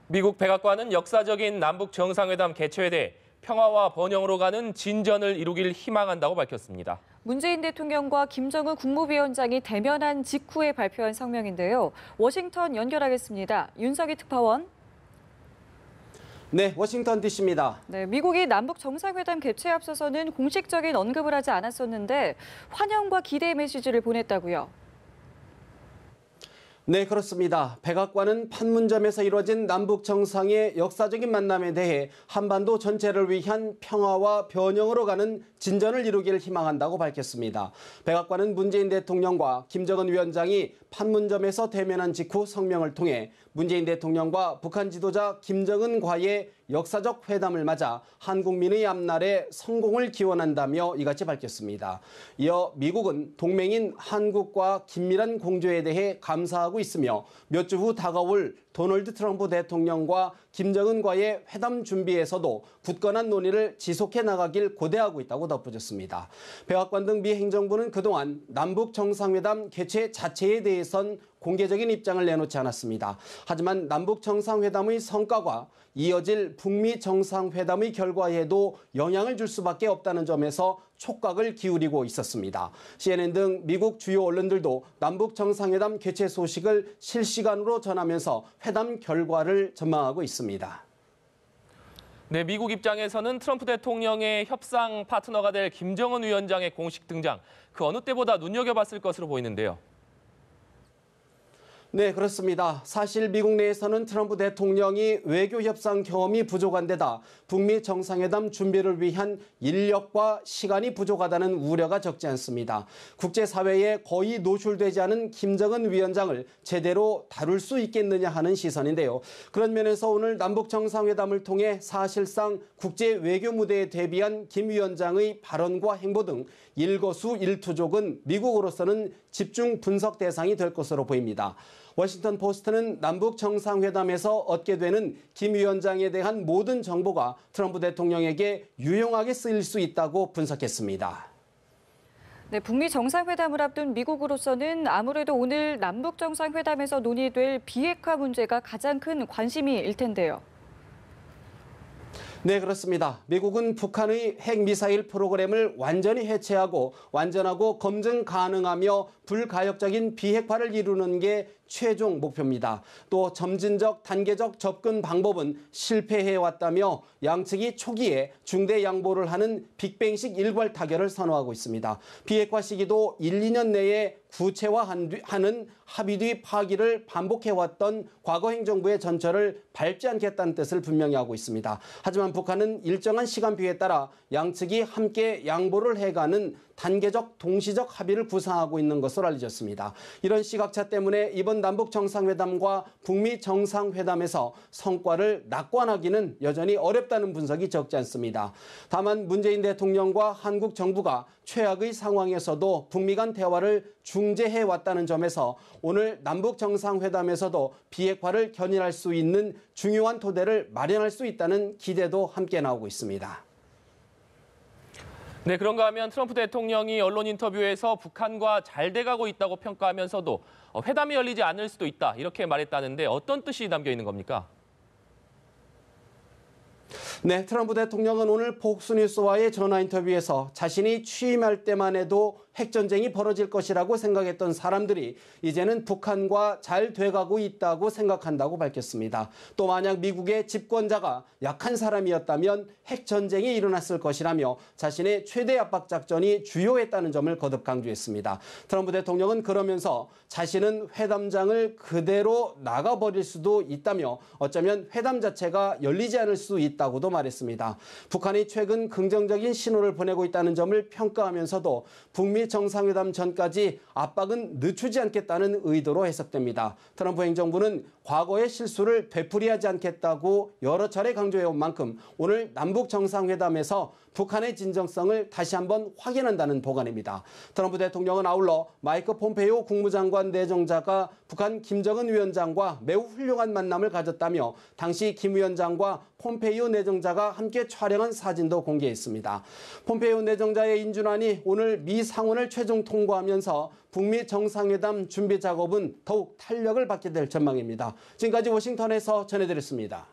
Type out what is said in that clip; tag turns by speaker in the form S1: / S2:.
S1: 미국 백악관은 역사적인 남북 정상회담 개최에 대해 평화와 번영으로 가는 진전을 이루길 희망한다고 밝혔습니다.
S2: 문재인 대통령과 김정은 국무위원장이 대면한 직후에 발표한 성명인데요. 워싱턴 연결하겠습니다. 윤석희 특파원.
S3: 네, 워싱턴 DC입니다.
S2: 네, 미국이 남북 정상회담 개최에 앞서서는 공식적인 언급을 하지 않았었는데 환영과 기대의 메시지를 보냈다고요.
S3: 네, 그렇습니다. 백악관은 판문점에서 이루어진 남북 정상의 역사적인 만남에 대해 한반도 전체를 위한 평화와 번영으로 가는 진전을 이루길 희망한다고 밝혔습니다. 백악관은 문재인 대통령과 김정은 위원장이 판문점에서 대면한 직후 성명을 통해 문재인 대통령과 북한 지도자 김정은과의 역사적 회담을 맞아 한국민의 앞날에 성공을 기원한다며 이같이 밝혔습니다. 이어 미국은 동맹인 한국과 긴밀한 공조에 대해 감사하고 있으며 몇 주 후 다가올 도널드 트럼프 대통령과 김정은과의 회담 준비에서도 굳건한 논의를 지속해 나가길 고대하고 있다고 덧붙였습니다. 백악관 등 미 행정부는 그동안 남북 정상회담 개최 자체에 대해선 공개적인 입장을 내놓지 않았습니다. 하지만 남북 정상회담의 성과가 이어질 북미 정상회담의 결과에도 영향을 줄 수밖에 없다는 점에서 촉각을 기울이고 있었습니다. CNN 등 미국 주요 언론들도 남북 정상회담 개최 소식을 실시간으로 전하면서 회담 결과를 전망하고 있습니다.
S1: 네, 미국 입장에서는 트럼프 대통령의 협상 파트너가 될 김정은 위원장의 공식 등장, 그 어느 때보다 눈여겨봤을 것으로 보이는데요.
S3: 네, 그렇습니다. 사실 미국 내에서는 트럼프 대통령이 외교 협상 경험이 부족한 데다 북미 정상회담 준비를 위한 인력과 시간이 부족하다는 우려가 적지 않습니다. 국제사회에 거의 노출되지 않은 김정은 위원장을 제대로 다룰 수 있겠느냐 하는 시선인데요. 그런 면에서 오늘 남북 정상회담을 통해 사실상 국제 외교 무대에 대비한 김 위원장의 발언과 행보 등 일거수일투족은 미국으로서는 집중 분석 대상이 될 것으로 보입니다. 워싱턴 포스트는 남북 정상회담에서 얻게 되는 김 위원장에 대한 모든 정보가 트럼프 대통령에게 유용하게 쓰일 수 있다고 분석했습니다.
S2: 네, 북미 정상회담을 앞둔 미국으로서는 아무래도 오늘 남북 정상회담에서 논의될 비핵화 문제가 가장 큰 관심일 텐데요.
S3: 네, 그렇습니다. 미국은 북한의 핵미사일 프로그램을 완전히 해체하고 완전하고 검증 가능하며 불가역적인 비핵화를 이루는 게 최종 목표입니다. 또 점진적 단계적 접근 방법은 실패해왔다며 양측이 초기에 중대 양보를 하는 빅뱅식 일괄 타결을 선호하고 있습니다. 비핵화 시기도 1, 2년 내에 구체화하는 합의 뒤 파기를 반복해왔던 과거 행정부의 전철을 밟지 않겠다는 뜻을 분명히 하고 있습니다. 하지만 북한은 일정한 시간표에 따라 양측이 함께 양보를 해가는 단계적 동시적 합의를 구상하고 있는 것으로 알려졌습니다. 이런 시각차 때문에 이번 남북 정상회담과 북미 정상회담에서 성과를 낙관하기는 여전히 어렵다는 분석이 적지 않습니다. 다만 문재인 대통령과 한국 정부가 최악의 상황에서도 북미 간 대화를 중재해왔다는 점에서 오늘 남북 정상회담에서도 비핵화를 견인할 수 있는 중요한 토대를 마련할 수 있다는 기대도 함께 나오고 있습니다.
S1: 네, 그런가 하면 트럼프 대통령이 언론 인터뷰에서 북한과 잘 돼가고 있다고 평가하면서도 회담이 열리지 않을 수도 있다, 이렇게 말했다는데 어떤 뜻이 담겨 있는 겁니까?
S3: 네, 트럼프 대통령은 오늘 폭스뉴스와의 전화 인터뷰에서 자신이 취임할 때만 해도 핵전쟁이 벌어질 것이라고 생각했던 사람들이 이제는 북한과 잘 돼가고 있다고 생각한다고 밝혔습니다. 또 만약 미국의 집권자가 약한 사람이었다면 핵전쟁이 일어났을 것이라며 자신의 최대 압박 작전이 주요했다는 점을 거듭 강조했습니다. 트럼프 대통령은 그러면서 자신은 회담장을 그대로 나가버릴 수도 있다며 어쩌면 회담 자체가 열리지 않을 수 있다고도 말했습니다. 북한이 최근 긍정적인 신호를 보내고 있다는 점을 평가하면서도 북미 정상회담 전까지 압박은 늦추지 않겠다는 의도로 해석됩니다. 트럼프 행정부는 과거의 실수를 되풀이하지 않겠다고 여러 차례 강조해온 만큼 오늘 남북 정상회담에서 북한의 진정성을 다시 한번 확인한다는 보관입니다. 트럼프 대통령은 아울러 마이크 폼페이오 국무장관 내정자가 북한 김정은 위원장과 매우 훌륭한 만남을 가졌다며 당시 김 위원장과 폼페이오 내정자가 함께 촬영한 사진도 공개했습니다. 폼페이오 내정자의 인준안이 오늘 미 상원 안건을 최종 통과하면서 북미 정상회담 준비 작업은 더욱 탄력을 받게 될 전망입니다. 지금까지 워싱턴에서 전해드렸습니다.